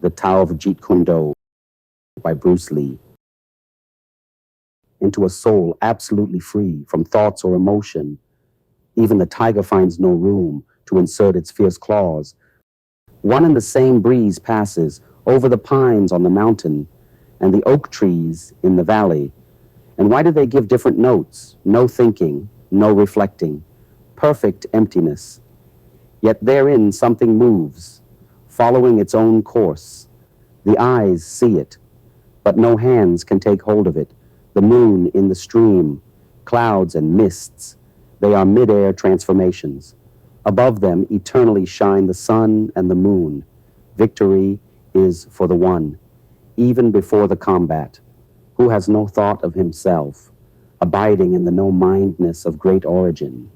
The Tao of Jeet Kune Do by Bruce Lee, into a soul absolutely free from thoughts or emotion. Even the tiger finds no room to insert its fierce claws. One and the same breeze passes over the pines on the mountain and the oak trees in the valley. And why do they give different notes? No thinking, no reflecting, perfect emptiness. Yet therein something moves, following its own course. The eyes see it, but no hands can take hold of it. The moon in the stream, clouds and mists, they are mid-air transformations. Above them eternally shine the sun and the moon. Victory is for the one, even before the combat, who has no thought of himself, abiding in the no-mindness of great origin.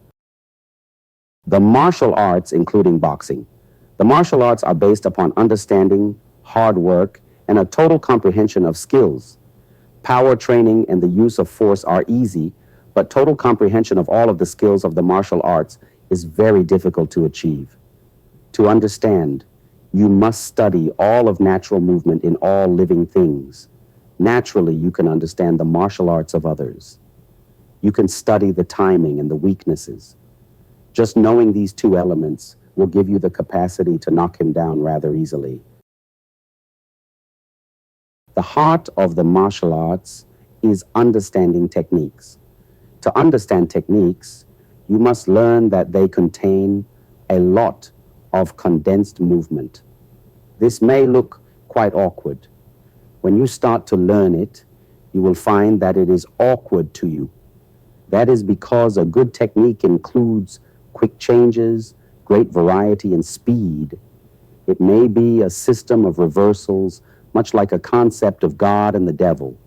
The martial arts, including boxing. The martial arts are based upon understanding, hard work, and a total comprehension of skills. Power training and the use of force are easy, but total comprehension of all of the skills of the martial arts is very difficult to achieve. To understand, you must study all of natural movement in all living things. Naturally, you can understand the martial arts of others. You can study the timing and the weaknesses. Just knowing these two elements will give you the capacity to knock him down rather easily. The heart of the martial arts is understanding techniques. To understand techniques, you must learn that they contain a lot of condensed movement. This may look quite awkward. When you start to learn it, you will find that it is awkward to you. That is because a good technique includes quick changes, great variety and speed. It may be a system of reversals, much like a concept of God and the devil.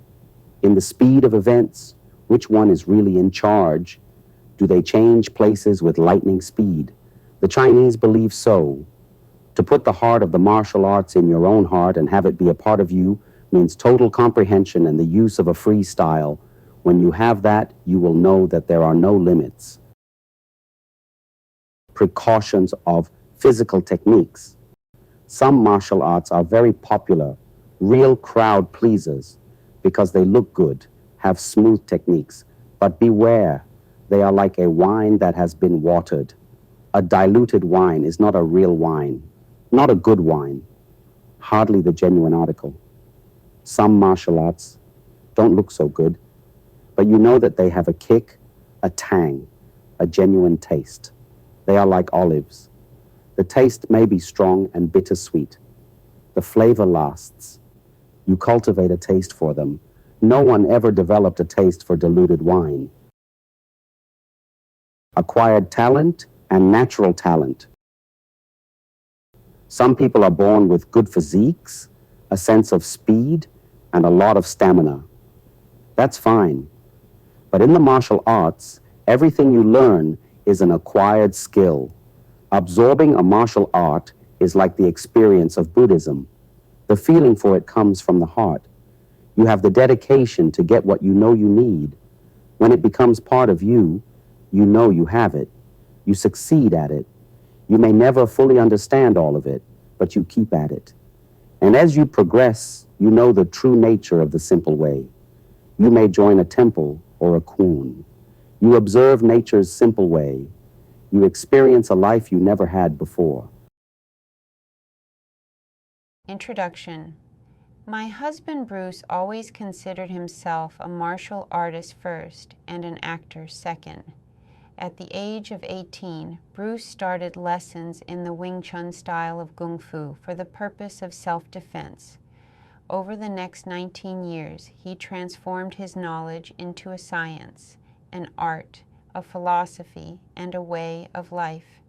In the speed of events, which one is really in charge? Do they change places with lightning speed? The Chinese believe so. To put the heart of the martial arts in your own heart and have it be a part of you means total comprehension and the use of a free style. When you have that, you will know that there are no limits. Precautions of physical techniques. Some martial arts are very popular, real crowd pleasers, because they look good, have smooth techniques. But beware, they are like a wine that has been watered. A diluted wine is not a real wine, not a good wine, hardly the genuine article. Some martial arts don't look so good, but you know that they have a kick, a tang, a genuine taste. They are like olives. The taste may be strong and bittersweet. The flavor lasts. You cultivate a taste for them. No one ever developed a taste for diluted wine. Acquired talent and natural talent. Some people are born with good physiques, a sense of speed, and a lot of stamina. That's fine. But in the martial arts, everything you learn is an acquired skill. Absorbing a martial art is like the experience of Buddhism. The feeling for it comes from the heart. You have the dedication to get what you know you need. When it becomes part of you, you know you have it. You succeed at it. You may never fully understand all of it, but you keep at it. And as you progress, you know the true nature of the simple way. You may join a temple or a koon. You observe nature's simple way. You experience a life you never had before. Introduction. My husband Bruce always considered himself a martial artist first and an actor second. At the age of 18, Bruce started lessons in the Wing Chun style of Kung Fu for the purpose of self-defense. Over the next 19 years, he transformed his knowledge into a science, an art, a philosophy, and a way of life.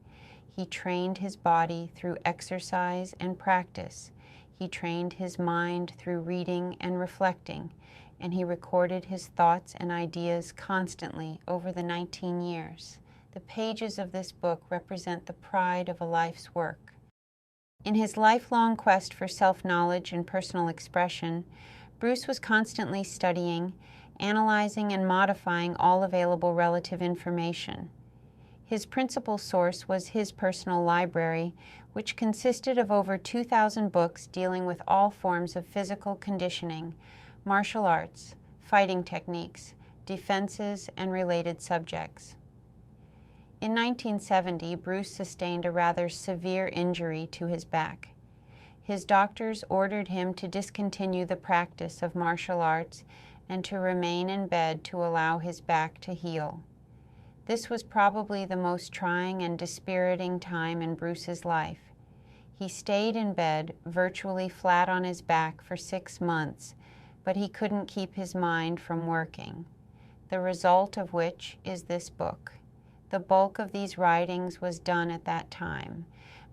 He trained his body through exercise and practice. He trained his mind through reading and reflecting, and he recorded his thoughts and ideas constantly over the 19 years. The pages of this book represent the pride of a life's work. In his lifelong quest for self-knowledge and personal expression, Bruce was constantly studying, analyzing, and modifying all available relative information. His principal source was his personal library, which consisted of over 2,000 books dealing with all forms of physical conditioning, martial arts, fighting techniques, defenses, and related subjects. In 1970, Bruce sustained a rather severe injury to his back. His doctors ordered him to discontinue the practice of martial arts and to remain in bed to allow his back to heal. This was probably the most trying and dispiriting time in Bruce's life. He stayed in bed, virtually flat on his back, for 6 months, but he couldn't keep his mind from working, the result of which is this book. The bulk of these writings was done at that time,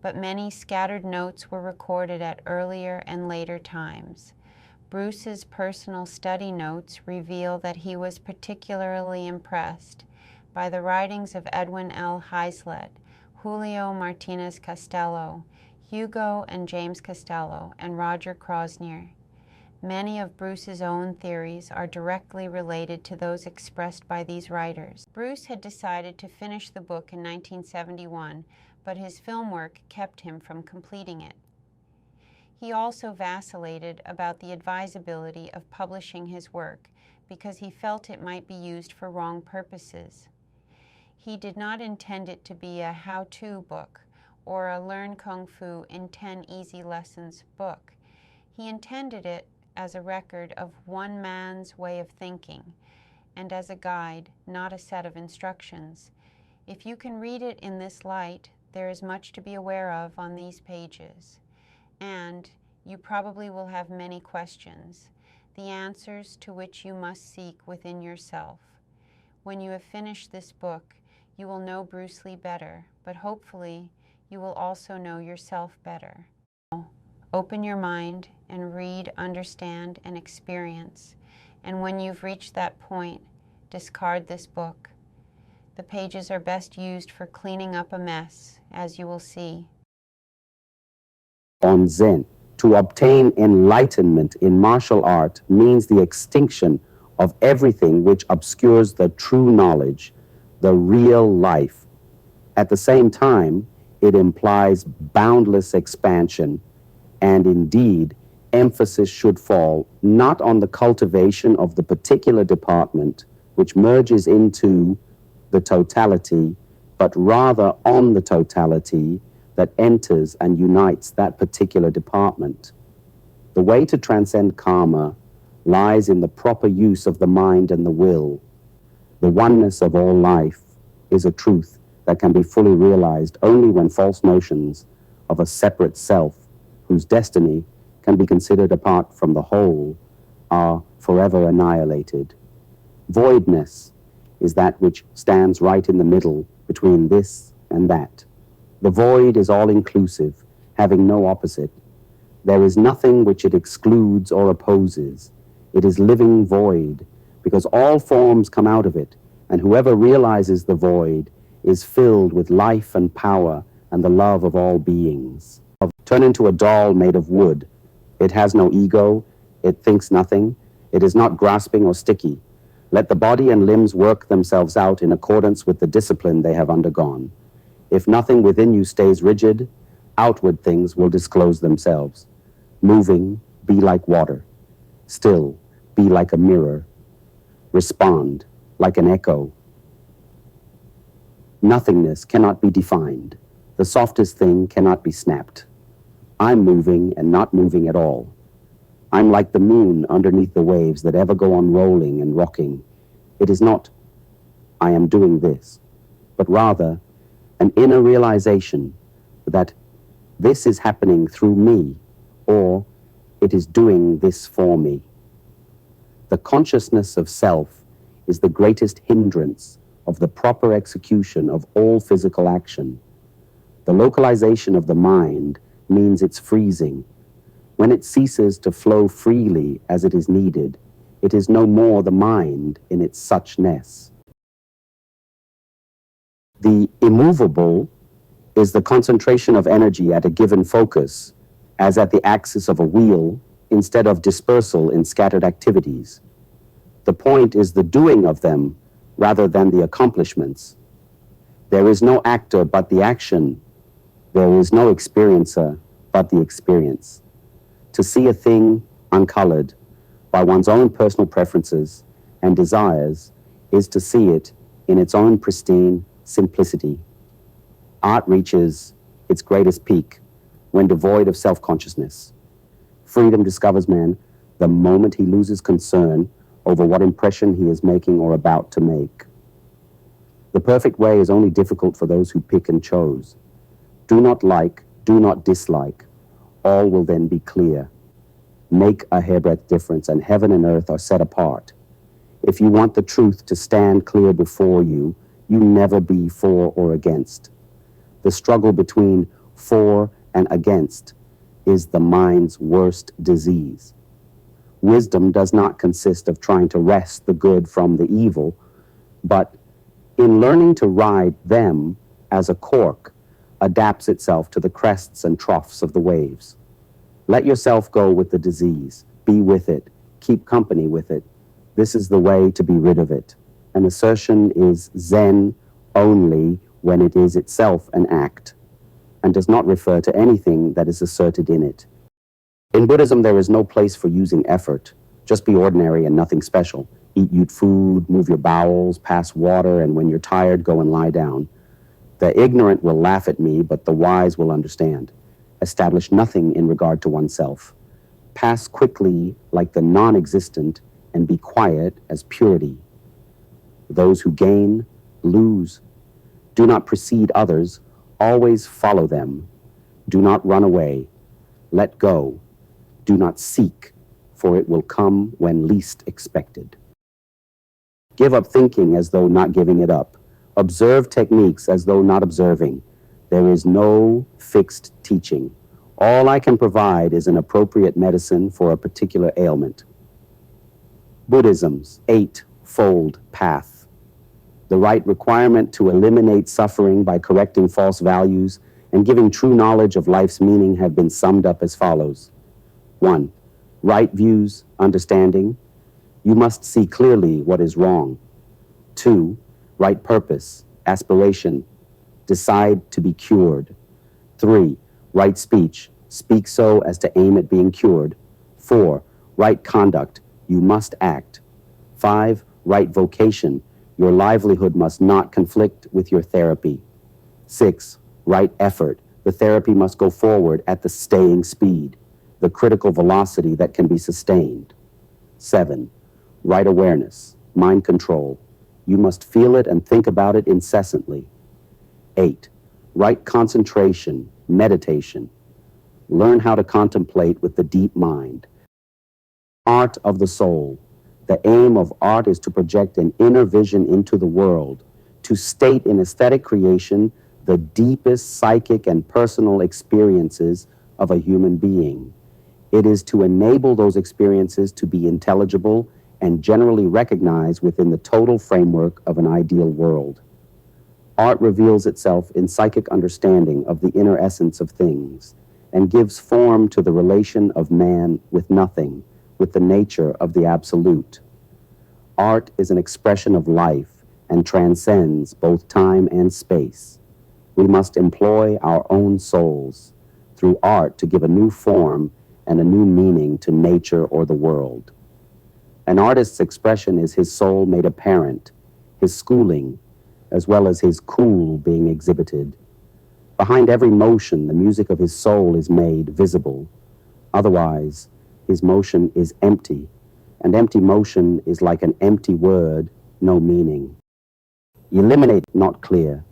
but many scattered notes were recorded at earlier and later times. Bruce's personal study notes reveal that he was particularly impressed by the writings of Edwin L. Heislet, Julio Martinez Castello, Hugo and James Castello, and Roger Krosnier. Many of Bruce's own theories are directly related to those expressed by these writers. Bruce had decided to finish the book in 1971, but his film work kept him from completing it. He also vacillated about the advisability of publishing his work because he felt it might be used for wrong purposes. He did not intend it to be a how-to book or a Learn Kung Fu in 10 Easy Lessons book. He intended it as a record of one man's way of thinking and as a guide, not a set of instructions. If you can read it in this light, there is much to be aware of on these pages, and you probably will have many questions, the answers to which you must seek within yourself. When you have finished this book, you will know Bruce Lee better, but hopefully you will also know yourself better. Open your mind and read, understand, and experience, and when you've reached that point, discard this book. The pages are best used for cleaning up a mess, as you will see. On Zen, to obtain enlightenment in martial art means the extinction of everything which obscures the true knowledge, the real life. At the same time, it implies boundless expansion, and indeed, emphasis should fall not on the cultivation of the particular department which merges into the totality, but rather on the totality that enters and unites that particular department. The way to transcend karma lies in the proper use of the mind and the will. The oneness of all life is a truth that can be fully realized only when false notions of a separate self, whose destiny can be considered apart from the whole, are forever annihilated. Voidness is that which stands right in the middle between this and that. The void is all-inclusive, having no opposite. There is nothing which it excludes or opposes. It is living void, because all forms come out of it, and whoever realizes the void is filled with life and power and the love of all beings. Turn into a doll made of wood. It has no ego, it thinks nothing, it is not grasping or sticky. Let the body and limbs work themselves out in accordance with the discipline they have undergone. If nothing within you stays rigid, outward things will disclose themselves. Moving, be like water. Still, be like a mirror. Respond, like an echo. Nothingness cannot be defined. The softest thing cannot be snapped. I'm moving and not moving at all. I'm like the moon underneath the waves that ever go on rolling and rocking. It is not, I am doing this, but rather an inner realization that this is happening through me, or it is doing this for me. The consciousness of self is the greatest hindrance of the proper execution of all physical action. The localization of the mind means its freezing. When it ceases to flow freely as it is needed, it is no more the mind in its suchness. The immovable is the concentration of energy at a given focus, as at the axis of a wheel, instead of dispersal in scattered activities. The point is the doing of them rather than the accomplishments. There is no actor but the action. There is no experiencer but the experience. To see a thing uncolored by one's own personal preferences and desires is to see it in its own pristine simplicity. Art reaches its greatest peak when devoid of self-consciousness. Freedom discovers man the moment he loses concern over what impression he is making or about to make. The perfect way is only difficult for those who pick and chose. Do not like, do not dislike. All will then be clear. Make a hairbreadth difference, and heaven and earth are set apart. If you want the truth to stand clear before you, you never be for or against. The struggle between for and against is the mind's worst disease. Wisdom does not consist of trying to wrest the good from the evil, but in learning to ride them as a cork, adapts itself to the crests and troughs of the waves. Let yourself go with the disease. Be with it. Keep company with it. This is the way to be rid of it. An assertion is Zen only when it is itself an act and does not refer to anything that is asserted in it. In Buddhism, there is no place for using effort. Just be ordinary and nothing special. Eat food, move your bowels, pass water, and when you're tired, go and lie down. The ignorant will laugh at me, but the wise will understand. Establish nothing in regard to oneself. Pass quickly like the non-existent and be quiet as purity. Those who gain, lose. Do not precede others. Always follow them. Do not run away. Let go. Do not seek, for it will come when least expected. Give up thinking as though not giving it up. Observe techniques as though not observing. There is no fixed teaching. All I can provide is an appropriate medicine for a particular ailment. Buddhism's eightfold path. The right requirement to eliminate suffering by correcting false values and giving true knowledge of life's meaning have been summed up as follows. 1. Right views, understanding. You must see clearly what is wrong. 2. Right purpose, aspiration. Decide to be cured. 3. Right speech. Speak so as to aim at being cured. 4. Right conduct. You must act. 5. Right vocation. Your livelihood must not conflict with your therapy. 6. Right effort. The therapy must go forward at the staying speed, the critical velocity that can be sustained. 7. Right awareness, mind control. You must feel it and think about it incessantly. 8. Right concentration, meditation. Learn how to contemplate with the deep mind. Art of the soul. The aim of art is to project an inner vision into the world, to state in aesthetic creation the deepest psychic and personal experiences of a human being. It is to enable those experiences to be intelligible and generally recognized within the total framework of an ideal world. Art reveals itself in psychic understanding of the inner essence of things and gives form to the relation of man with nothing, with the nature of the absolute. Art is an expression of life and transcends both time and space. We must employ our own souls through art to give a new form and a new meaning to nature or the world. An artist's expression is his soul made apparent, his schooling, as well as his cool being exhibited. Behind every motion, the music of his soul is made visible. Otherwise, his motion is empty, and empty motion is like an empty word, no meaning. Eliminate not clear,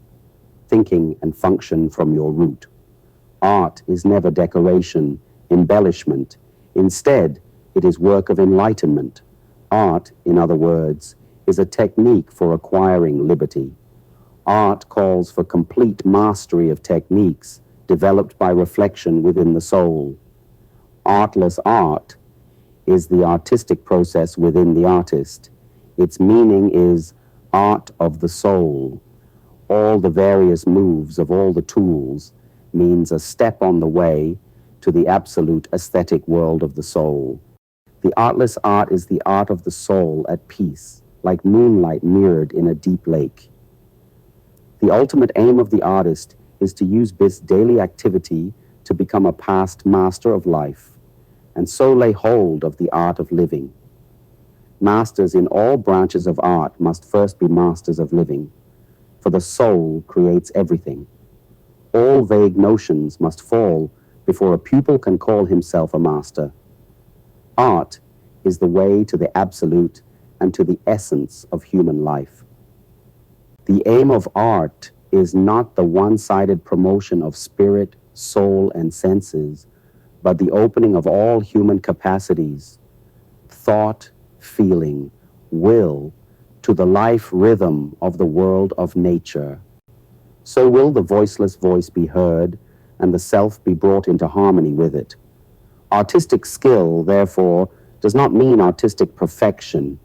thinking and function from your root. Art is never decoration, embellishment. Instead, it is work of enlightenment. Art, in other words, is a technique for acquiring liberty. Art calls for complete mastery of techniques developed by reflection within the soul. Artless art is the artistic process within the artist. Its meaning is art of the soul. All the various moves of all the tools means a step on the way to the absolute aesthetic world of the soul. The artless art is the art of the soul at peace, like moonlight mirrored in a deep lake. The ultimate aim of the artist is to use this daily activity to become a past master of life, and so lay hold of the art of living. Masters in all branches of art must first be masters of living, for the soul creates everything. All vague notions must fall before a pupil can call himself a master. Art is the way to the absolute and to the essence of human life. The aim of art is not the one-sided promotion of spirit, soul, and senses, but the opening of all human capacities, thought, feeling, will, to the life rhythm of the world of nature. So will the voiceless voice be heard and the self be brought into harmony with it. Artistic skill, therefore, does not mean artistic perfection.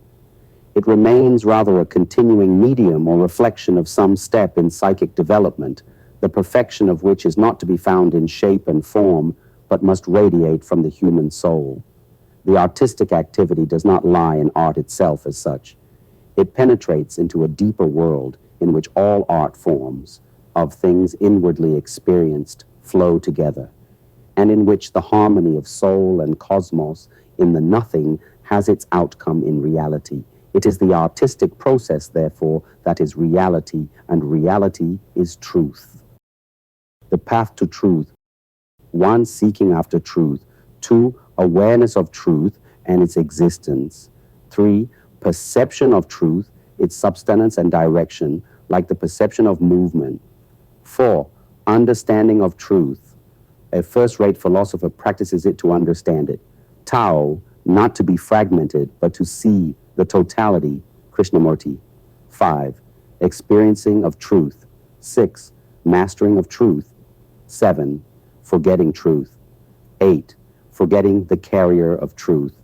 It remains rather a continuing medium or reflection of some step in psychic development, the perfection of which is not to be found in shape and form, but must radiate from the human soul. The artistic activity does not lie in art itself as such. It penetrates into a deeper world in which all art forms, of things inwardly experienced, flow together, and in which the harmony of soul and cosmos in the nothing has its outcome in reality. It is the artistic process, therefore, that is reality, and reality is truth. The path to truth: 1, seeking after truth; 2, awareness of truth and its existence; 3, perception of truth, its substance and direction, like the perception of movement; 4, understanding of truth. A first-rate philosopher practices it to understand it. Tao, not to be fragmented, but to see the totality, Krishnamurti. 5, experiencing of truth. 6, mastering of truth. 7, forgetting truth. 8, forgetting the carrier of truth.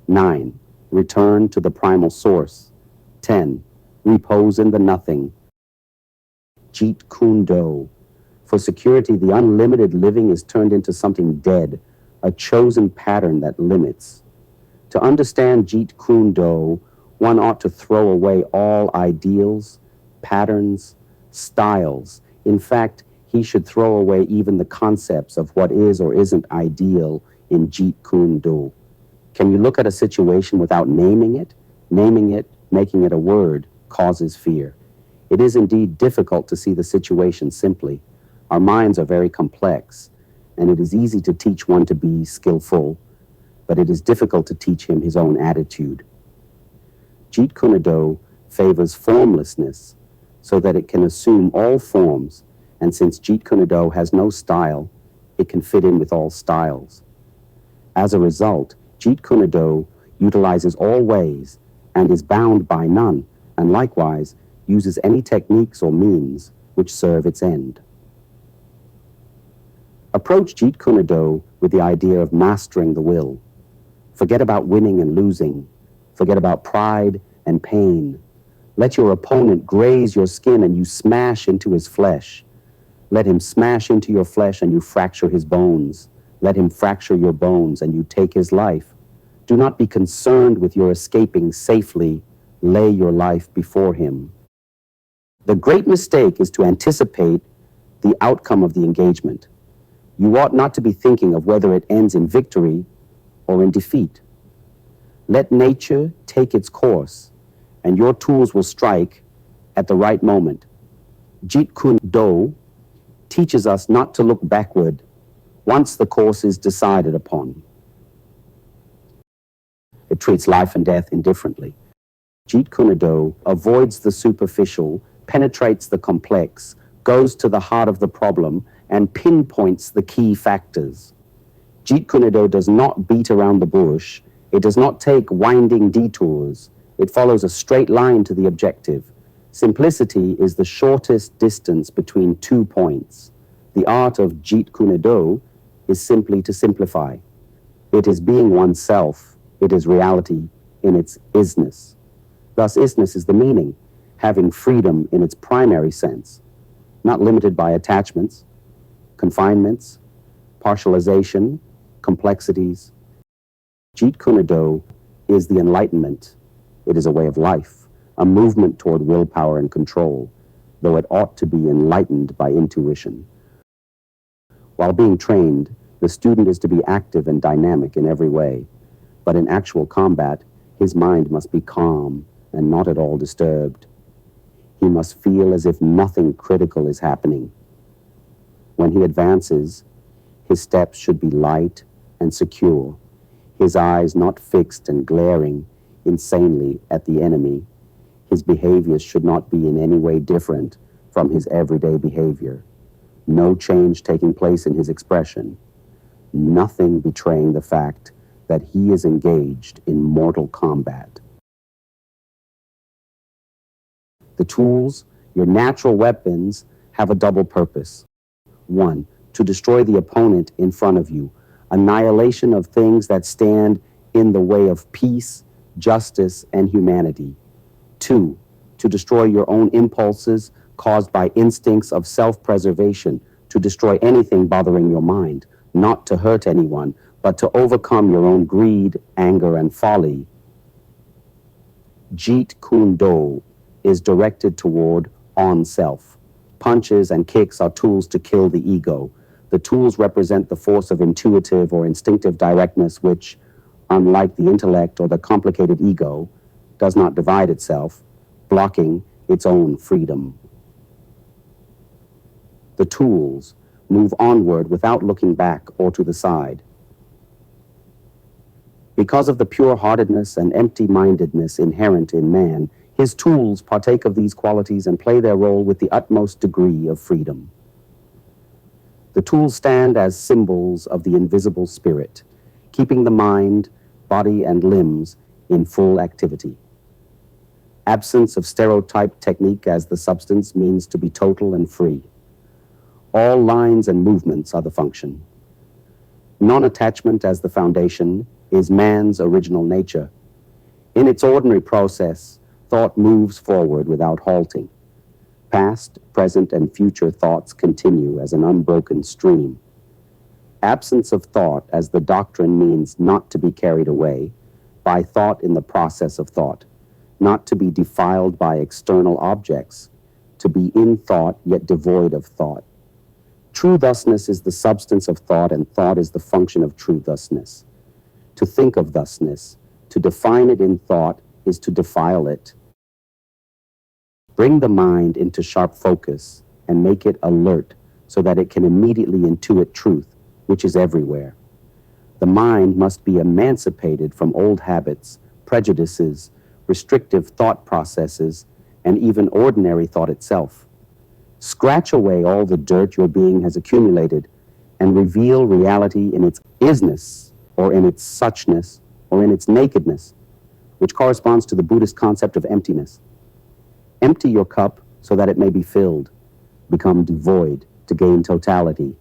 9, return to the primal source. 10, repose in the nothing. Jeet Kune Do. For security, the unlimited living is turned into something dead, a chosen pattern that limits. To understand Jeet Kune Do, one ought to throw away all ideals, patterns, styles. In fact, he should throw away even the concepts of what is or isn't ideal in Jeet Kune Do. Can you look at a situation without naming it? Naming it, making it a word, causes fear. It is indeed difficult to see the situation simply. Our minds are very complex, and it is easy to teach one to be skillful, but it is difficult to teach him his own attitude. Jeet Kune Do favors formlessness so that it can assume all forms, and since Jeet Kune Do has no style, it can fit in with all styles. As a result, Jeet Kune Do utilizes all ways and is bound by none, and likewise uses any techniques or means which serve its end. Approach Jeet Kune Do with the idea of mastering the will. Forget about winning and losing. Forget about pride and pain. Let your opponent graze your skin and you smash into his flesh. Let him smash into your flesh and you fracture his bones. Let him fracture your bones and you take his life. Do not be concerned with your escaping safely. Lay your life before him. The great mistake is to anticipate the outcome of the engagement. You ought not to be thinking of whether it ends in victory or in defeat. Let nature take its course, and your tools will strike at the right moment. Jeet Kune Do teaches us not to look backward once the course is decided upon. It treats life and death indifferently. Jeet Kune Do avoids the superficial, penetrates the complex, goes to the heart of the problem, and pinpoints the key factors. Jeet Kune Do does not beat around the bush. It does not take winding detours. It follows a straight line to the objective. Simplicity is the shortest distance between 2 points. The art of Jeet Kune Do is simply to simplify. It is being oneself. It is reality in its isness. Thus, isness is the meaning, having freedom in its primary sense, not limited by attachments, confinements, partialization, complexities. Jeet Kune Do is the enlightenment. It is a way of life, a movement toward willpower and control. though it ought to be enlightened by intuition. While being trained, the student is to be active and dynamic in every way, but in actual combat, his mind must be calm and not at all disturbed. He must feel as if nothing critical is happening. When he advances, his steps should be light and secure, his eyes not fixed and glaring insanely at the enemy. His behavior should not be in any way different from his everyday behavior. No change taking place in his expression. Nothing betraying the fact that he is engaged in mortal combat. The tools, your natural weapons, have a double purpose. One, to destroy the opponent in front of you, annihilation of things that stand in the way of peace, justice, and humanity. Two, to destroy your own impulses caused by instincts of self-preservation, to destroy anything bothering your mind, not to hurt anyone, but to overcome your own greed, anger, and folly. Jeet Kune Do is directed toward on-self. Punches and kicks are tools to kill the ego. The tools represent the force of intuitive or instinctive directness which, unlike the intellect or the complicated ego, does not divide itself, blocking its own freedom. The tools move onward without looking back or to the side. Because of the pure-heartedness and empty-mindedness inherent in man, his tools partake of these qualities and play their role with the utmost degree of freedom. The tools stand as symbols of the invisible spirit, keeping the mind, body, and limbs in full activity. Absence of stereotyped technique as the substance means to be total and free. All lines and movements are the function. Non-attachment as the foundation is man's original nature. In its ordinary process, thought moves forward without halting. Past, present, and future thoughts continue as an unbroken stream. Absence of thought as the doctrine means not to be carried away by thought in the process of thought, not to be defiled by external objects, to be in thought yet devoid of thought. True thusness is the substance of thought, and thought is the function of true thusness. To think of thusness, to define it in thought, is to defile it. Bring the mind into sharp focus and make it alert so that it can immediately intuit truth, which is everywhere. The mind must be emancipated from old habits, prejudices, restrictive thought processes, and even ordinary thought itself. Scratch away all the dirt your being has accumulated and reveal reality in its isness, or in its suchness, or in its nakedness, which corresponds to the Buddhist concept of emptiness. Empty your cup so that it may be filled. Become devoid to gain totality.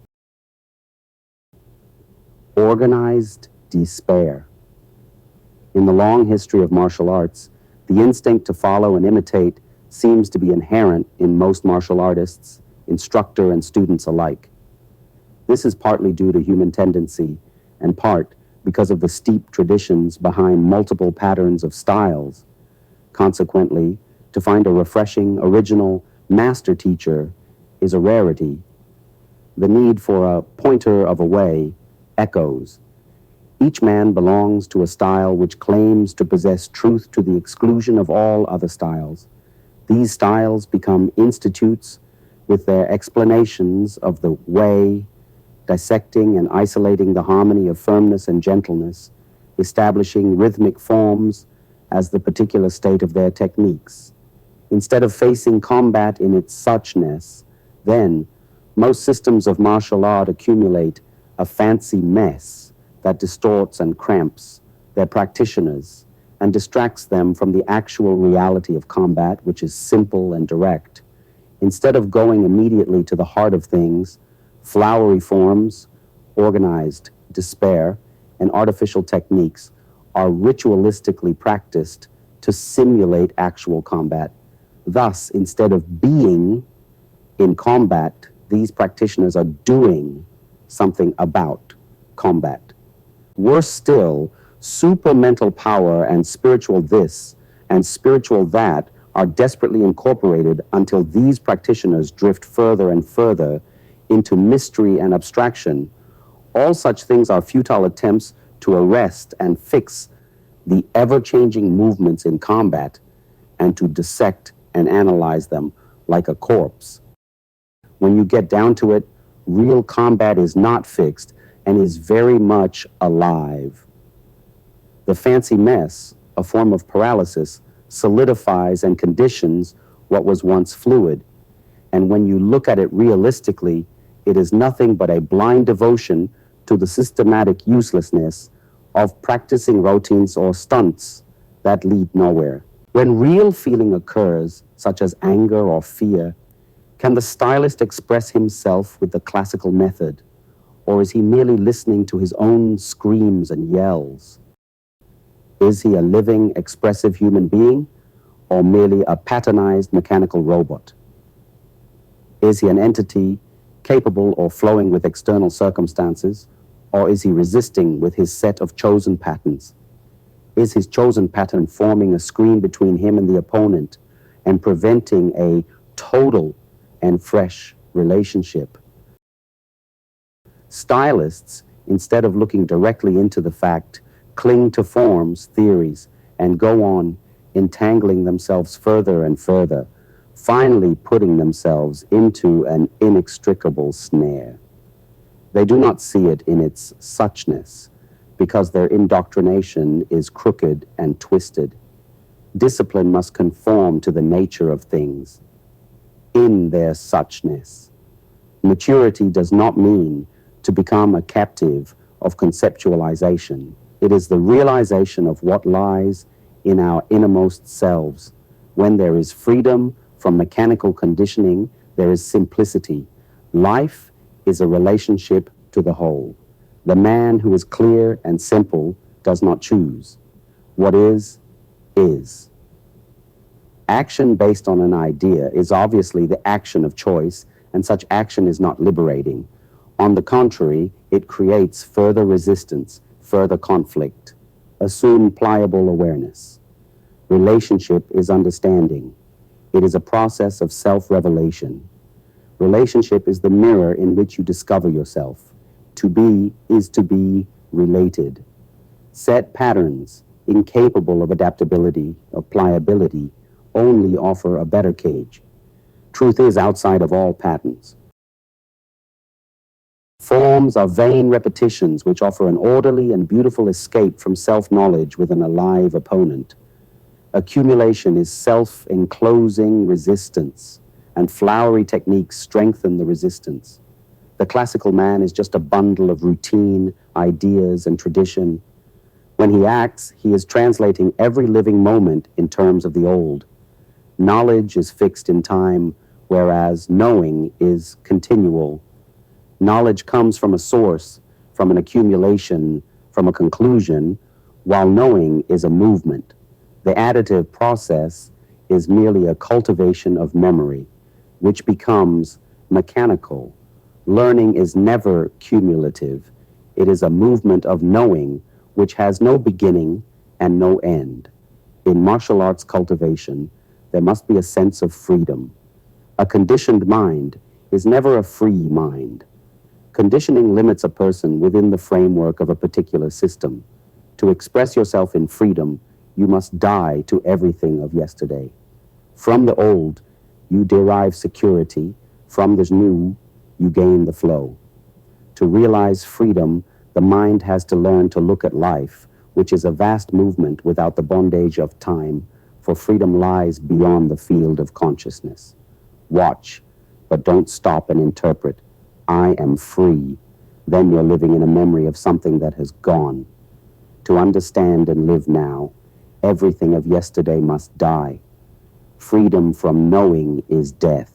Organized despair. In the long history of martial arts, the instinct to follow and imitate seems to be inherent in most martial artists, instructor and students alike. This is partly due to human tendency, and part because of the steep traditions behind multiple patterns of styles. Consequently, to find a refreshing, original master teacher is a rarity. The need for a pointer of a way echoes. Each man belongs to a style which claims to possess truth to the exclusion of all other styles. These styles become institutes with their explanations of the way, dissecting and isolating the harmony of firmness and gentleness, establishing rhythmic forms as the particular state of their techniques. Instead of facing combat in its suchness, then most systems of martial art accumulate a fancy mess that distorts and cramps their practitioners and distracts them from the actual reality of combat, which is simple and direct. Instead of going immediately to the heart of things, flowery forms, organized despair, and artificial techniques are ritualistically practiced to simulate actual combat. Thus, instead of being in combat, these practitioners are doing something about combat. Worse still, supermental power and spiritual this and spiritual that are desperately incorporated until these practitioners drift further and further into mystery and abstraction. All such things are futile attempts to arrest and fix the ever-changing movements in combat and to dissect and analyze them like a corpse. When you get down to it, real combat is not fixed and is very much alive. The fancy mess, a form of paralysis, solidifies and conditions what was once fluid. And when you look at it realistically, it is nothing but a blind devotion to the systematic uselessness of practicing routines or stunts that lead nowhere. When real feeling occurs, such as anger or fear, can the stylist express himself with the classical method, or is he merely listening to his own screams and yells? Is he a living, expressive human being, or merely a patternized mechanical robot? Is he an entity capable or flowing with external circumstances, or is he resisting with his set of chosen patterns? Is his chosen pattern forming a screen between him and the opponent and preventing a total and fresh relationship? Stylists, instead of looking directly into the fact, cling to forms, theories, and go on entangling themselves further and further, finally putting themselves into an inextricable snare. They do not see it in its suchness, because their indoctrination is crooked and twisted. Discipline must conform to the nature of things, in their suchness. Maturity does not mean to become a captive of conceptualization. It is the realization of what lies in our innermost selves. When there is freedom from mechanical conditioning, there is simplicity. Life is a relationship to the whole. The man who is clear and simple does not choose. What is, is. Action based on an idea is obviously the action of choice, and such action is not liberating. On the contrary, it creates further resistance, further conflict. Assume pliable awareness. Relationship is understanding. It is a process of self-revelation. Relationship is the mirror in which you discover yourself. To be is to be related. Set patterns, incapable of adaptability, of pliability, only offer a better cage. Truth is outside of all patterns. Forms are vain repetitions which offer an orderly and beautiful escape from self-knowledge with an alive opponent. Accumulation is self-enclosing resistance, and flowery techniques strengthen the resistance. The classical man is just a bundle of routine, ideas, and tradition. When he acts, he is translating every living moment in terms of the old. Knowledge is fixed in time, whereas knowing is continual. Knowledge comes from a source, from an accumulation, from a conclusion, while knowing is a movement. The additive process is merely a cultivation of memory, which becomes mechanical. Learning is never cumulative. It is a movement of knowing which has no beginning and no end. In martial arts cultivation, there must be a sense of freedom. A conditioned mind is never a free mind. Conditioning limits a person within the framework of a particular system. To express yourself in freedom, you must die to everything of yesterday. From the old, you derive security. From the new, you gain the flow. To realize freedom, the mind has to learn to look at life, which is a vast movement without the bondage of time, for freedom lies beyond the field of consciousness. Watch, but don't stop and interpret. I am free. Then you're living in a memory of something that has gone. To understand and live now, everything of yesterday must die. Freedom from knowing is death.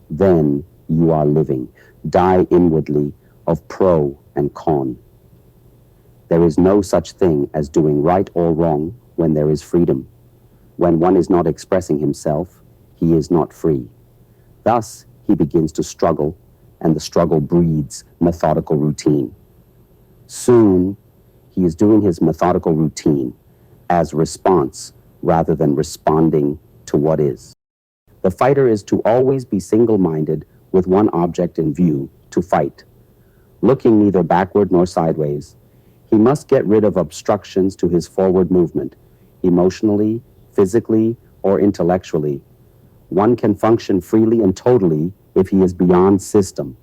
Then you are living. Die inwardly of pro and con. There is no such thing as doing right or wrong when there is freedom. When one is not expressing himself, he is not free. Thus, he begins to struggle, and the struggle breeds methodical routine. Soon, he is doing his methodical routine as response rather than responding to to what is. The fighter is to always be single-minded with one object in view, to fight. Looking neither backward nor sideways, he must get rid of obstructions to his forward movement, emotionally, physically, or intellectually. One can function freely and totally if he is beyond system.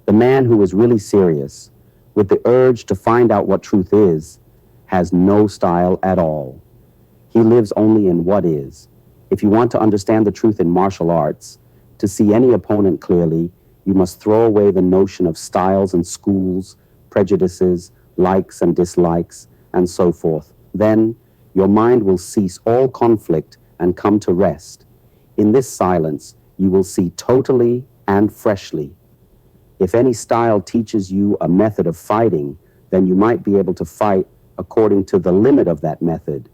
The man who is really serious, with the urge to find out what truth is, has no style at all. He lives only in what is. If you want to understand the truth in martial arts, to see any opponent clearly, you must throw away the notion of styles and schools, prejudices, likes and dislikes, and so forth. Then your mind will cease all conflict and come to rest. In this silence, you will see totally and freshly. If any style teaches you a method of fighting, then you might be able to fight according to the limit of that method.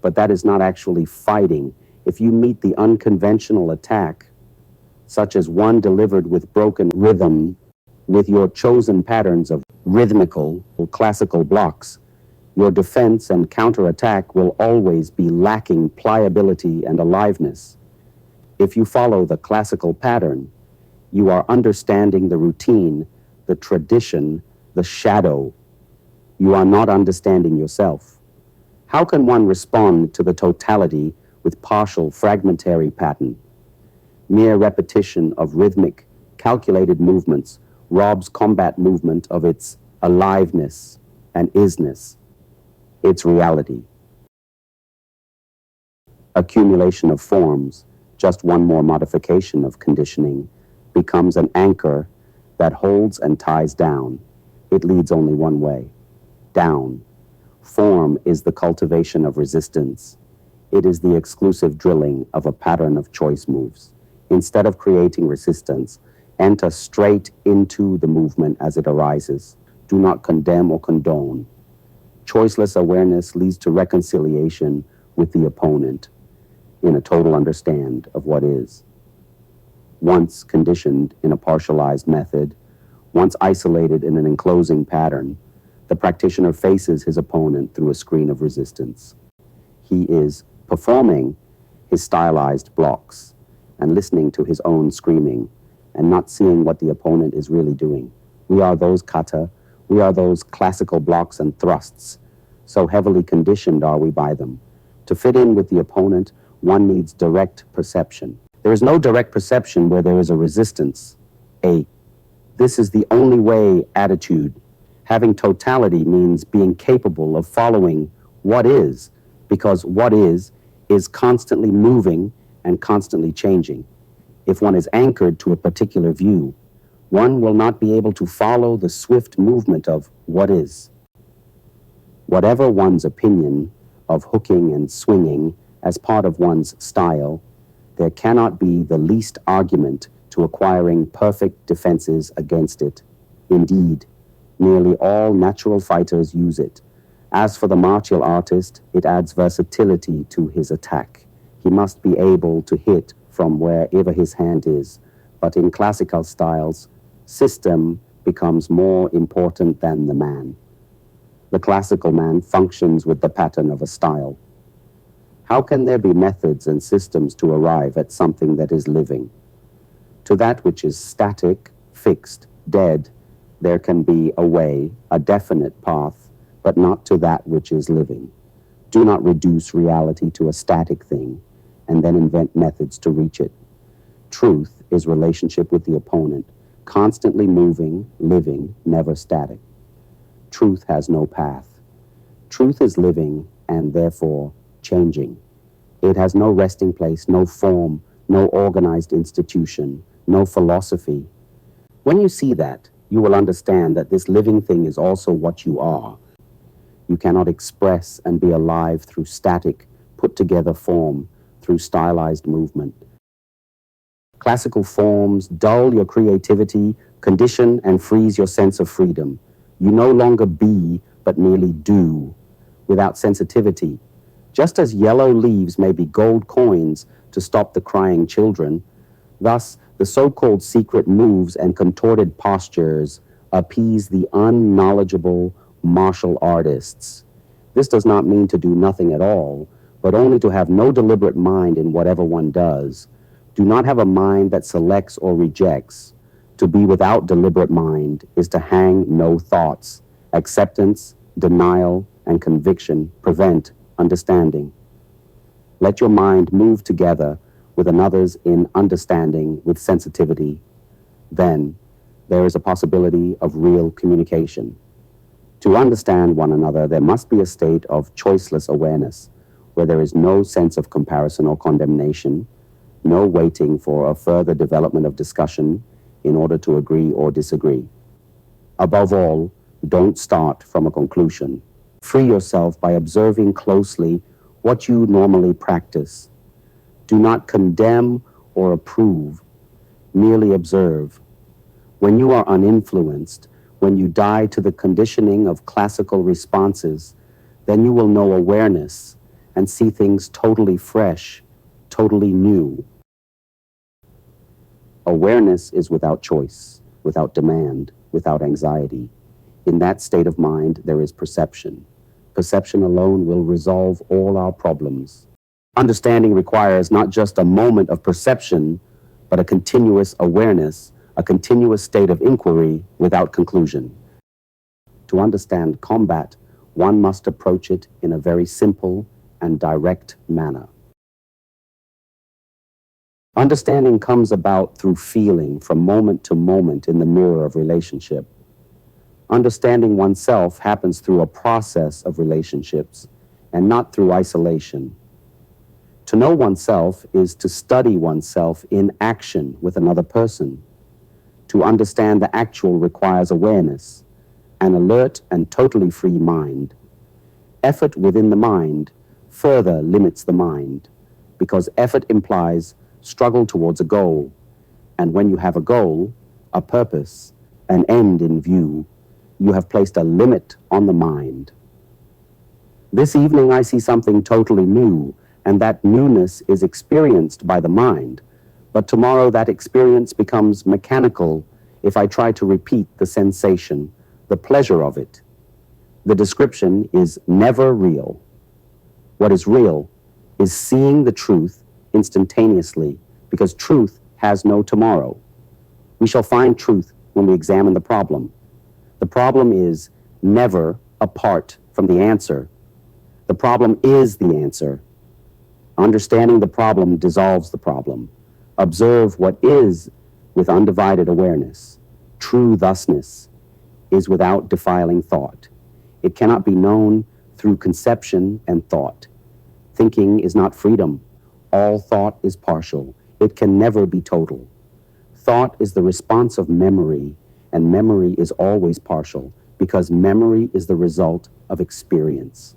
But that is not actually fighting. If you meet the unconventional attack, such as one delivered with broken rhythm, with your chosen patterns of rhythmical or classical blocks, your defense and counterattack will always be lacking pliability and aliveness. If you follow the classical pattern, you are understanding the routine, the tradition, the shadow. You are not understanding yourself. How can one respond to the totality with partial, fragmentary pattern? Mere repetition of rhythmic, calculated movements robs combat movement of its aliveness and isness, its reality. Accumulation of forms, just one more modification of conditioning, becomes an anchor that holds and ties down. It leads only one way, down. Form is the cultivation of resistance. It is the exclusive drilling of a pattern of choice moves. Instead of creating resistance, enter straight into the movement as it arises. Do not condemn or condone. Choiceless awareness leads to reconciliation with the opponent in a total understand of what is. Once conditioned in a partialized method, once isolated in an enclosing pattern, the practitioner faces his opponent through a screen of resistance. He is performing his stylized blocks and listening to his own screaming and not seeing what the opponent is really doing. We are those kata, we are those classical blocks and thrusts. So heavily conditioned are we by them. To fit in with the opponent, one needs direct perception. There is no direct perception where there is a resistance, this is the only way attitude. Having totality means being capable of following what is, because what is constantly moving and constantly changing. If one is anchored to a particular view, one will not be able to follow the swift movement of what is. Whatever one's opinion of hooking and swinging as part of one's style, there cannot be the least argument to acquiring perfect defenses against it. Indeed, nearly all natural fighters use it. As for the martial artist, it adds versatility to his attack. He must be able to hit from wherever his hand is. But in classical styles, system becomes more important than the man. The classical man functions with the pattern of a style. How can there be methods and systems to arrive at something that is living? To that which is static, fixed, dead, there can be a way, a definite path, but not to that which is living. Do not reduce reality to a static thing and then invent methods to reach it. Truth is relationship with the opponent, constantly moving, living, never static. Truth has no path. Truth is living and therefore changing. It has no resting place, no form, no organized institution, no philosophy. When you see that, you will understand that this living thing is also what you are. You cannot express and be alive through static, put-together form, through stylized movement. Classical forms dull your creativity, condition and freeze your sense of freedom. You no longer be, but merely do, without sensitivity. Just as yellow leaves may be gold coins to stop the crying children, thus the so-called secret moves and contorted postures appease the unknowledgeable martial artists. This does not mean to do nothing at all, but only to have no deliberate mind in whatever one does. Do not have a mind that selects or rejects. To be without deliberate mind is to hang no thoughts. Acceptance, denial, and conviction prevent understanding. Let your mind move together with another's in understanding with sensitivity. Then there is a possibility of real communication. To understand one another, there must be a state of choiceless awareness, where there is no sense of comparison or condemnation, no waiting for a further development of discussion in order to agree or disagree. Above all, don't start from a conclusion. Free yourself by observing closely what you normally practice. Do not condemn or approve, merely observe. When you are uninfluenced, when you die to the conditioning of classical responses, then you will know awareness and see things totally fresh, totally new. Awareness is without choice, without demand, without anxiety. In that state of mind, there is perception. Perception alone will resolve all our problems. Understanding requires not just a moment of perception, but a continuous awareness, a continuous state of inquiry without conclusion. To understand combat, one must approach it in a very simple and direct manner. Understanding comes about through feeling from moment to moment in the mirror of relationship. Understanding oneself happens through a process of relationships and not through isolation. To know oneself is to study oneself in action with another person. To understand the actual requires awareness, an alert and totally free mind. Effort within the mind further limits the mind, because effort implies struggle towards a goal. And when you have a goal, a purpose, an end in view, you have placed a limit on the mind. This evening I see something totally new, and that newness is experienced by the mind. But tomorrow that experience becomes mechanical if I try to repeat the sensation, the pleasure of it. The description is never real. What is real is seeing the truth instantaneously, because truth has no tomorrow. We shall find truth when we examine the problem. The problem is never apart from the answer. The problem is the answer. Understanding the problem dissolves the problem. Observe what is with undivided awareness. True thusness is without defiling thought. It cannot be known through conception and thought. Thinking is not freedom. All thought is partial. It can never be total. Thought is the response of memory, and memory is always partial, because memory is the result of experience.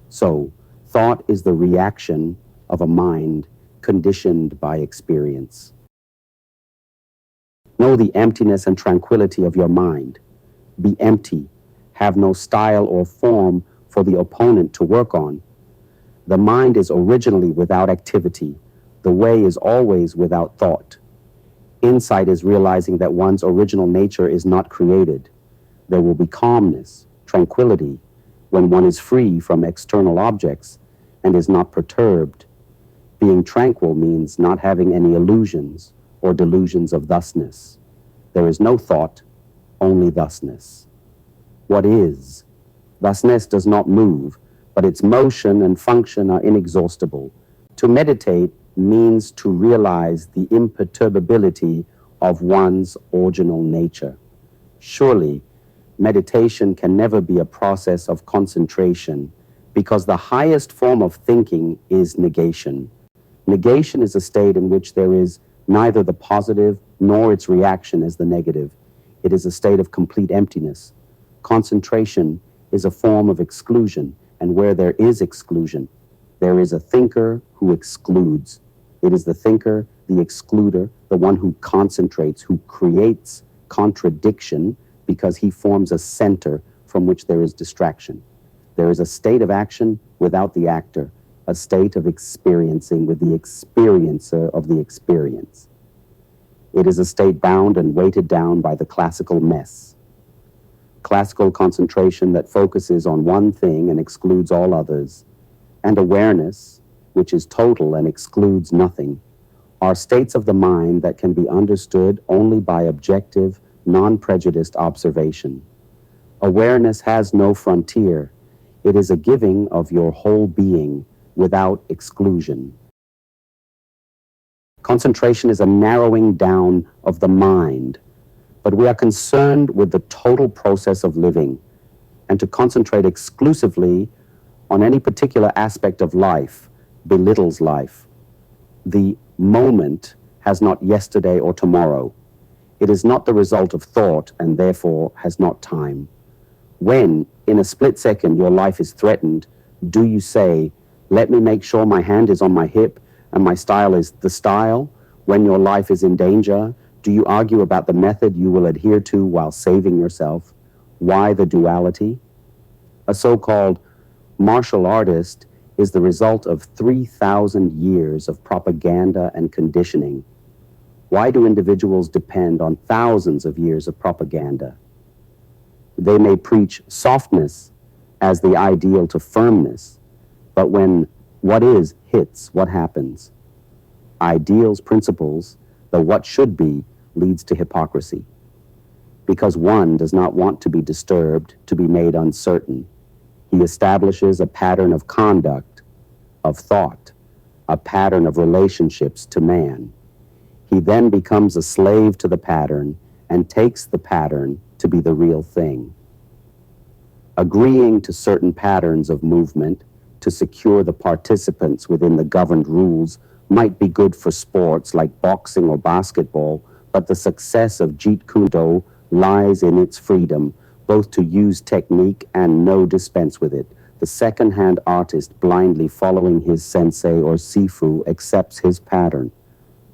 So, thought is the reaction of a mind conditioned by experience. Know the emptiness and tranquility of your mind. Be empty. Have no style or form for the opponent to work on. The mind is originally without activity. The way is always without thought. Insight is realizing that one's original nature is not created. There will be calmness, tranquility, when one is free from external objects and is not perturbed. Being tranquil means not having any illusions or delusions of thusness. There is no thought, only thusness. What is? Thusness does not move, but its motion and function are inexhaustible. To meditate means to realize the imperturbability of one's original nature. Surely, meditation can never be a process of concentration, because the highest form of thinking is negation. Negation is a state in which there is neither the positive nor its reaction as the negative. It is a state of complete emptiness. Concentration is a form of exclusion, and where there is exclusion, there is a thinker who excludes. It is the thinker, the excluder, the one who concentrates, who creates contradiction, because he forms a center from which there is distraction. There is a state of action without the actor, a state of experiencing with the experiencer of the experience. It is a state bound and weighted down by the classical mess. Classical concentration that focuses on one thing and excludes all others, and awareness which is total and excludes nothing, are states of the mind that can be understood only by objective, non-prejudiced observation. Awareness has no frontier. It is a giving of your whole being without exclusion. Concentration is a narrowing down of the mind, but we are concerned with the total process of living, and to concentrate exclusively on any particular aspect of life belittles life. The moment has not yesterday or tomorrow. It is not the result of thought and therefore has not time. When, in a split second, your life is threatened, do you say, let me make sure my hand is on my hip and my style is the style? When your life is in danger, do you argue about the method you will adhere to while saving yourself? Why the duality? A so-called martial artist is the result of 3,000 years of propaganda and conditioning. Why do individuals depend on thousands of years of propaganda? They may preach softness as the ideal to firmness, but when what is hits, what happens? Ideals, principles, the what should be leads to hypocrisy. Because one does not want to be disturbed, to be made uncertain, he establishes a pattern of conduct, of thought, a pattern of relationships to man. He then becomes a slave to the pattern and takes the pattern to be the real thing. Agreeing to certain patterns of movement to secure the participants within the governed rules might be good for sports like boxing or basketball, but the success of Jeet Kune Do lies in its freedom, both to use technique and no dispense with it. The second-hand artist blindly following his sensei or sifu accepts his pattern.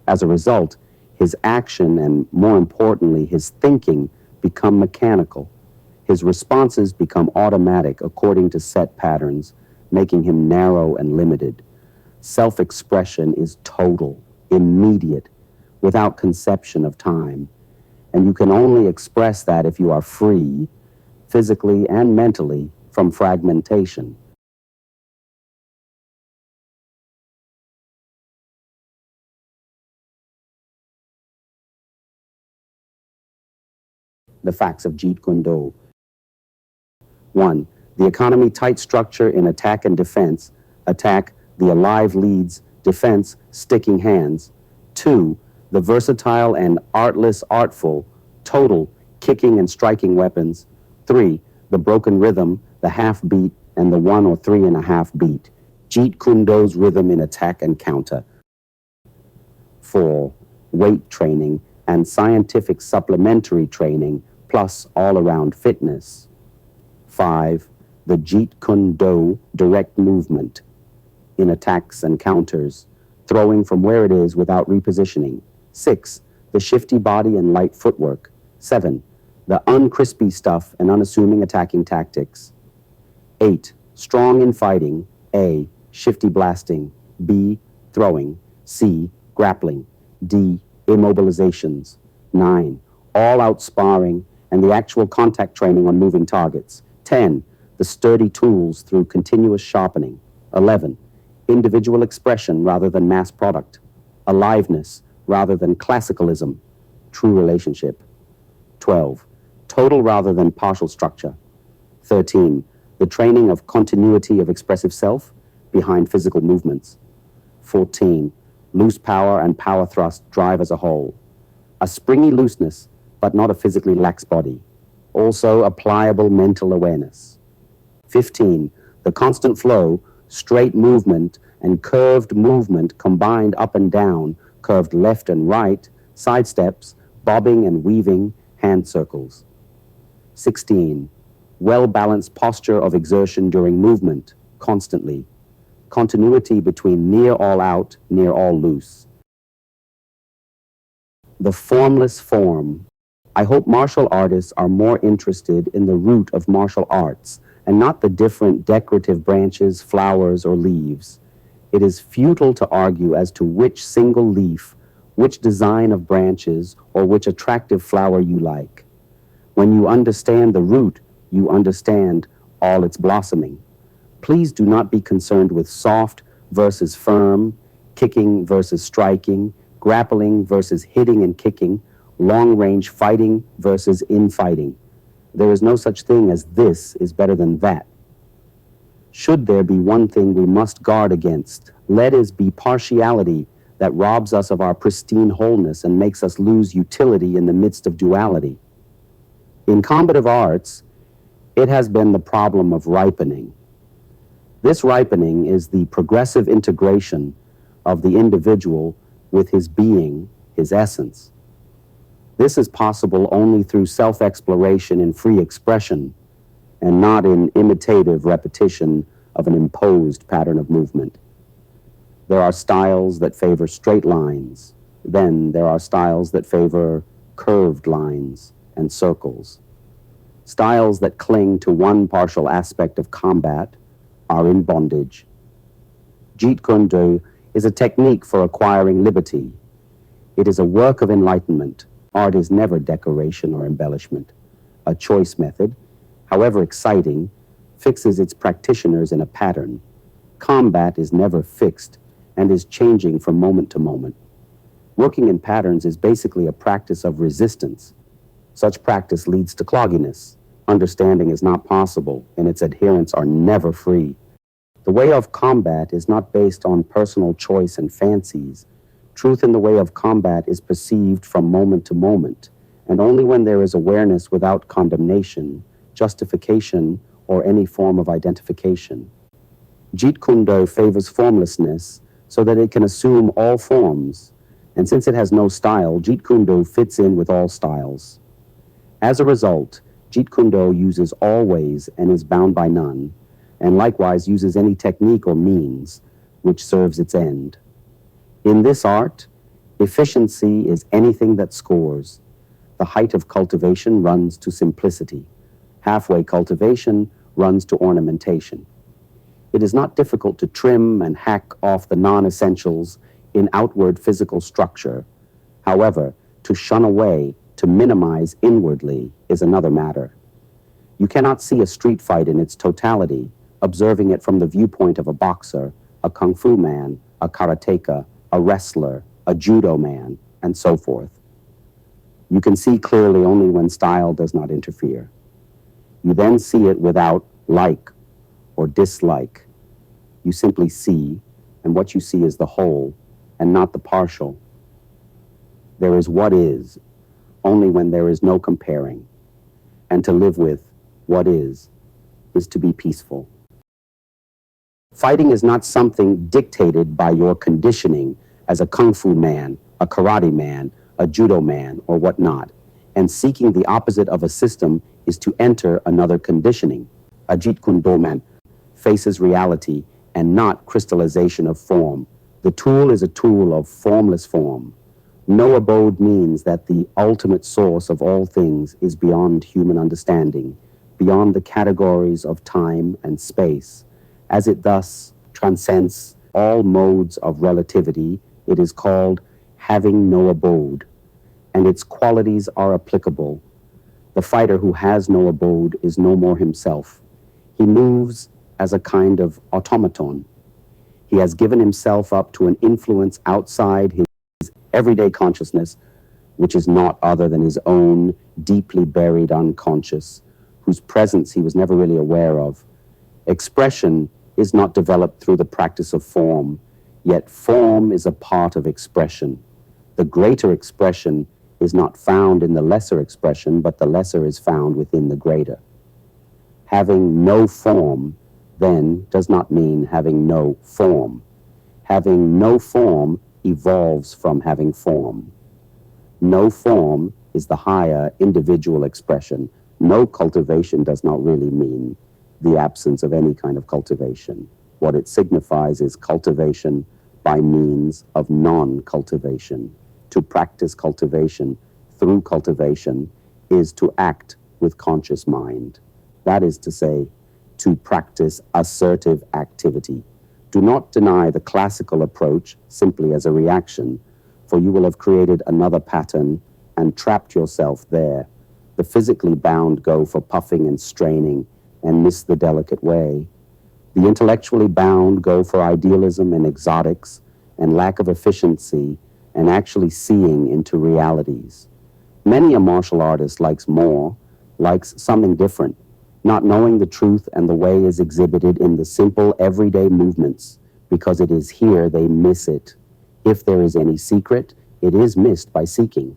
As a result, his action and, more importantly, his thinking become mechanical. His responses become automatic according to set patterns, making him narrow and limited. Self-expression is total, immediate, without conception of time. And you can only express that if you are free, physically and mentally, from fragmentation. The facts of Jeet Kune Do. 1. The economy tight structure in attack and defense. Attack, the alive leads. Defense, sticking hands. 2. The versatile and artless artful. Total, kicking and striking weapons. 3. The broken rhythm, the half beat, and the 1 or 3.5 beat. Jeet Kune Do's rhythm in attack and counter. 4. Weight training and scientific supplementary training, plus all-around fitness. 5. The Jeet Kune Do direct movement in attacks and counters, throwing from where it is without repositioning. 6. The shifty body and light footwork. 7. The uncrispy stuff and unassuming attacking tactics. 8. Strong in fighting. A. Shifty blasting. B. Throwing. C. Grappling. D. Immobilizations. 9. All-out sparring and the actual contact training on moving targets. 10. The sturdy tools through continuous sharpening. 11. Individual expression rather than mass product. Aliveness rather than classicalism. True relationship. 12. Total rather than partial structure. 13. The training of continuity of expressive self behind physical movements. 14. Loose power and power thrust drive as a whole. A springy looseness, but not a physically lax body. Also a pliable mental awareness. 15. The constant flow, straight movement, and curved movement combined up and down, curved left and right, side steps, bobbing and weaving, hand circles. 16. Well-balanced posture of exertion during movement, constantly. Continuity between near all out, near all loose. The formless form. I hope martial artists are more interested in the root of martial arts and not the different decorative branches, flowers, or leaves. It is futile to argue as to which single leaf, which design of branches, or which attractive flower you like. When you understand the root, you understand all its blossoming. Please do not be concerned with soft, versus firm, kicking versus striking, grappling versus hitting and kicking, long-range fighting versus infighting. There is no such thing as this is better than that. Should there be one thing we must guard against, let it be partiality that robs us of our pristine wholeness and makes us lose utility in the midst of duality. In combative arts, it has been the problem of ripening. This ripening is the progressive integration of the individual with his being, his essence. This is possible only through self-exploration and free expression, and not in imitative repetition of an imposed pattern of movement. There are styles that favor straight lines. Then there are styles that favor curved lines and circles. Styles that cling to one partial aspect of combat are in bondage. Jeet Kune Do is a technique for acquiring liberty. It is a work of enlightenment. Art is never decoration or embellishment. A choice method, however exciting, fixes its practitioners in a pattern. Combat is never fixed and is changing from moment to moment. Working in patterns is basically a practice of resistance. Such practice leads to clogginess. Understanding is not possible, and its adherents are never free. The way of combat is not based on personal choice and fancies. Truth in the way of combat is perceived from moment to moment, and only when there is awareness without condemnation, justification, or any form of identification. Jeet Kune Do favors formlessness so that it can assume all forms, and since it has no style, Jeet Kune Do fits in with all styles. As a result, Jeet Kune Do uses all ways and is bound by none, and likewise uses any technique or means which serves its end. In this art, efficiency is anything that scores. The height of cultivation runs to simplicity. Halfway cultivation runs to ornamentation. It is not difficult to trim and hack off the non-essentials in outward physical structure. However, to shun away, to minimize inwardly, is another matter. You cannot see a street fight in its totality, observing it from the viewpoint of a boxer, a kung fu man, a karateka, a wrestler, a judo man, and so forth. You can see clearly only when style does not interfere. You then see it without like or dislike. You simply see, and what you see is the whole, and not the partial. There is what is, only when there is no comparing. And to live with what is to be peaceful. Fighting is not something dictated by your conditioning as a kung fu man, a karate man, a judo man, or whatnot. And seeking the opposite of a system is to enter another conditioning. A Jeet Kune Do man faces reality and not crystallization of form. The tool is a tool of formless form. No abode means that the ultimate source of all things is beyond human understanding, beyond the categories of time and space. As it thus transcends all modes of relativity, it is called having no abode, and its qualities are applicable. The fighter who has no abode is no more himself. He moves as a kind of automaton. He has given himself up to an influence outside his everyday consciousness, which is naught other than his own deeply buried unconscious, whose presence he was never really aware of. Expression is not developed through the practice of form, yet form is a part of expression. The greater expression is not found in the lesser expression, but the lesser is found within the greater. Having no form, then, does not mean having no form. Having no form evolves from having form. No form is the higher individual expression. No cultivation does not really mean the absence of any kind of cultivation. What it signifies is cultivation by means of non-cultivation. To practice cultivation through cultivation is to act with conscious mind. That is to say, to practice assertive activity. Do not deny the classical approach simply as a reaction, for you will have created another pattern and trapped yourself there. The physically bound go for puffing and straining and miss the delicate way. The intellectually bound go for idealism and exotics and lack of efficiency and actually seeing into realities. Many a martial artist likes more, likes something different, not knowing the truth and the way is exhibited in the simple everyday movements, because it is here they miss it. If there is any secret, it is missed by seeking.